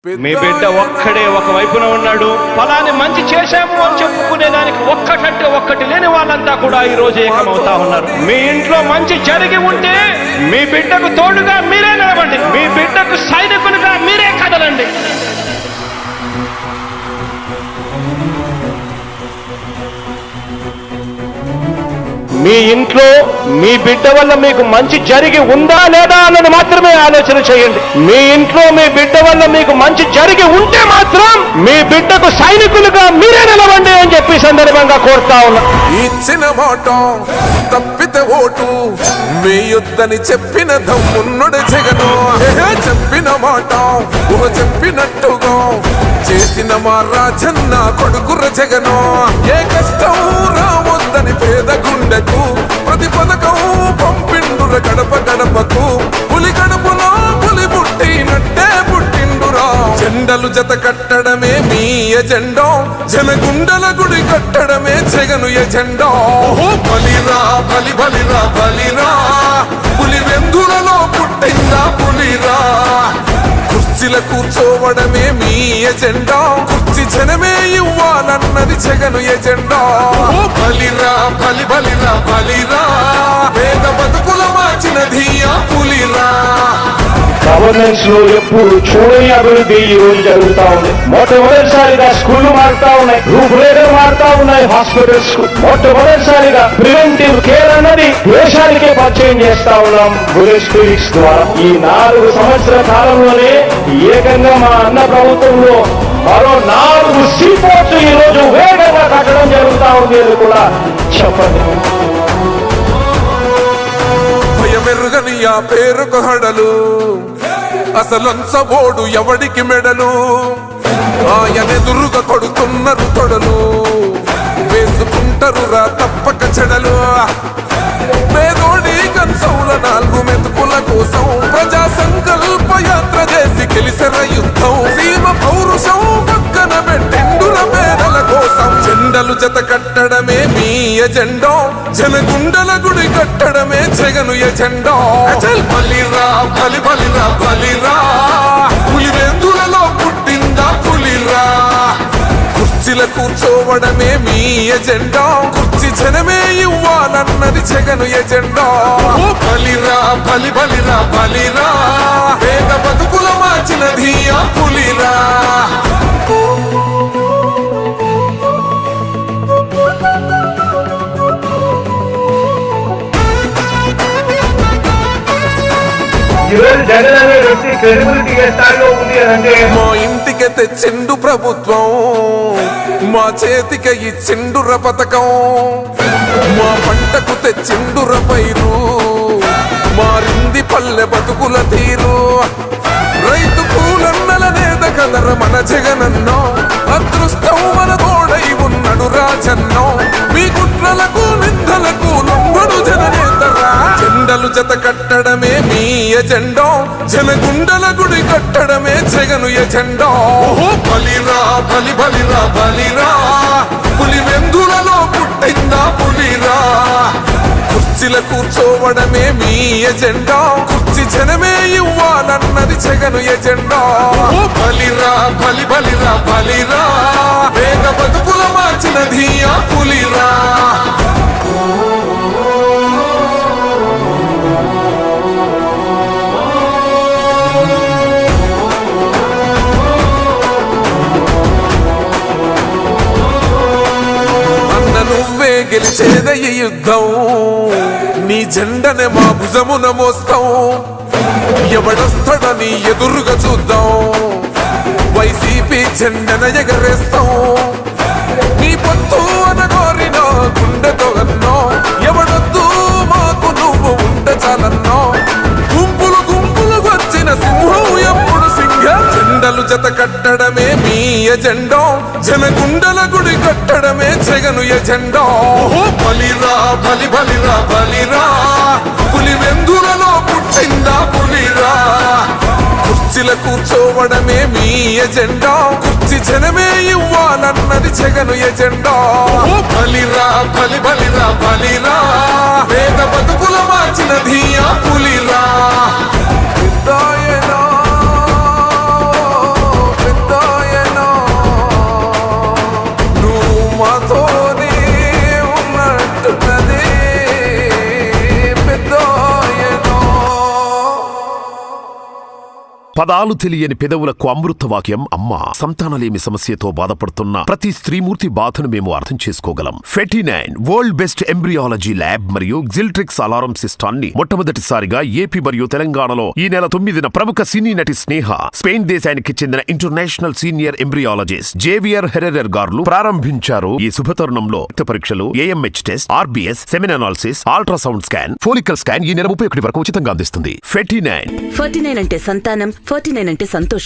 మీ బిడ్డ ఒక్కడే ఒక వైపున ఉన్నాడు. ఫలాన్ని మంచి చేశాము అని చెప్పుకునేదానికి ఒక్కటంటే ఒక్కటి లేని వాళ్ళంతా కూడా ఈ రోజు ఏకమవుతా ఉన్నారు. మీ ఇంట్లో మంచి జరిగి ఉంటే మీ బిడ్డకు తోడుగా మీరే నిలబండి, మీ బిడ్డకు సైనికులుగా మీరే కదలండి. మీ ఇంట్లో మీ బిడ్డ వల్ల మీకు మంచి జరిగి ఉందా లేదా అన్నది మాత్రమే ఆలోచన చేయండి. మీ ఇంట్లో మీ బిడ్డ వల్ల మీకు మంచి జరిగి ఉంటే మాత్రం మీ బిడ్డకు సైనికులుగా మీరే నిలవండి అని చెప్పి సందర్భంగా కోరుతా ఉన్నా. ఇచ్చిన మాట తప్పితే ఓటు వేయొద్దని చెప్పిన దమ్మున్నడు జగను. చెప్పిన మాట చెప్పినట్టుగా చేసిన మా రాజన్న కొడుకుర జగను. ఏ కష్టం రావద్దని పేద గుండెకు ప్రతి పథకం పంపిండుర గడప గడపకు. పులి గడపలో పులి పుట్టినట్టే పుట్టిండురా. జెండలు జత కట్టడమే మీ ఎజెండా, జనగుండల గుడి కట్టడమే జగను ఎజెండా. బలిరా బలి బలిరా బలిరా, పులి వెందులలో పుట్టిందా పులిరా. కుర్చీల కూర్చోవడమే మీ ఎజెండా, కుర్చీ జనమే ఇవ్వాలన్నది జగను ఎజెండా. బలిరా బలి బలిరా బలిరా, పేద బతుకుల మార్చినది ఆ పులిరా. గవర్నెన్స్ లో ఎప్పుడు చూడని అభివృద్ధి ఈ రోజు జరుగుతా ఉంది. మొట్టమొదటిసారిగా స్కూళ్లు మారుతా ఉన్నాయి, రూపురేఖలు మారుతా ఉన్నాయి. హాస్పిటల్స్ మొట్టమొదటిసారిగా ప్రివెంటివ్ కేర్ అన్నది దేశానికే పరిచయం చేస్తా ఉన్నాం బుల్లెట్ క్లినిక్స్ ద్వారా. ఈ 4 సంవత్సరాల కాలంలోనే ఏకంగా మా అన్న ప్రభుత్వంలో మరో 4 సీపోర్ట్స్ ఈ రోజు వేగంగా కట్టడం జరుగుతా ఉంది అని కూడా చెప్పండి. భయమెరుగని ఆ పేరుకు హడలు, అసలంచబోడు ఎవడికి మెడలు. ఆయనెదురుగా కొడుతున్నారు తొడలు, వేసుకుంటారు రా తప్పక చెడలు. పేదోడి కంచౌల 4 మెతుకుల కోసం ప్రజా సంకల్ప యాత్ర చేసి గెలిసిన యుద్ధం. సీమ పౌరుషం పక్కన పెట్టిండుల పేదల కోసం. జెండలు జత కట్టడమే మీ ఎజెండా, జనగుండల గుడి కట్టడమే జగను ఎజెండా. బలిరా బలి బలిరా బలిరా, పులి వెందులలో పుట్టిందా పులిరా. కుర్చీల కూర్చోవడమే మీ ఎజెండా, కుర్చీ జనమే ఇవ్వాలన్నది జగను ఎజెండా. బలిరా బలి బలిరా బలిరా, పేద బతుకుల మార్చినది ఆ పులిరా. జగన్ అనే వ్యక్తి క్రెడిబిలిటీ ఏ స్థాయిలో ఉంది అంటే మా ఇంటికి తెచ్చిండు ప్రభుత్వం, మా చేతికి ఇచ్చిండుర పథకం. మా పంటకు తెచ్చిండుర పైరు, మారింది పల్లె బతుకుల తీరు. రైతు కూలన్నల నేత కదర మన జగనన్నో, అదృష్టం మన తోడై ఉన్నడు రాజన్నో. మీ కుట్రలకు నిందలకు లొంగడు జననేతరా. జెండలు జత కట్టడమే మీ ఎజెండా, జనగుండల గుడి కట్టడమే జగను ఎజెండా. బలిరా బలి బలిరా బలిరా, పులి వెందులలో పుట్టిందా పులిరా. కుర్చీల కూర్చోవడమే మీ ఎజెండా, కుర్చీ జనమే ఇవ్వాలన్నది జగను ఎజెండా. బలిరా బలి బలిరా బలిరా, పేద బతుకుల మార్చినది ఆ పులిరా. నువ్వే గెలిచేద ఈ యుద్ధం, నీ జెండనే మా భుజమున మోస్తాం. ఎవడొస్తాడని ఎదురుగా చూద్దాం, వైసీపీ జెండన ఎగరేస్తాం. నీ పొత్తు అనగోరిన గుండెతో అన్నో, ఎవడొద్దు మాకు నువ్వు ఉండ చాలన్నో. గుంపులు గుంపులు వచ్చిన సింహం ఎప్పుడు సింహ. జెండలు జత కట్టడమే మీ ఎజెండా, జనగుండల గుడి కట్టడమే జగను ఎజెండా. బలిరా బలి బలిరా బలిరా, పులి వెందులలో పుట్టిందా పులిరా. కుర్చీల కూర్చోవడమే మీ ఎజెండా, కుర్చీ జనమే ఇవ్వాలన్నది జగను ఎజెండా. బలిరా బలి బలిరా బలిరా, పేద బతుకుల మార్చినది ఆ పులిరా. పదాలు తెలియని పెదవులకు అమృత వాక్యం అమ్మా. సంతానలేమి సమస్యతో బాధపడుతున్న ప్రతి స్త్రీమూర్తి బాధను మేము అర్థం చేసుకోగలం. ఫెటినైన్ వరల్డ్ బెస్ట్ ఎంబ్రియాలజీ ల్యాబ్ మరియు జిల్ట్రిక్స్ అలారం సిస్టాన్ని మొట్టమొదటిసారిగా ఏపీ మరియు తెలంగాణలో ఈ నెల 9న ప్రముఖ సినీ నటి స్నేహ, స్పెయిన్ దేశానికి చెందిన international senior embryologist Javier Herrera గారు ప్రారంభించారు. ఈ శుభతరుణంలో రక్త పరీక్షలు, AMH test, RBS, semen analysis, ultrasound scan, follicle scan ఈ నెల 31 వరకు ఉచితంగా అందిస్తుంది. 49 49 అంటే సంతానం, 49 అంటే సంతోషం.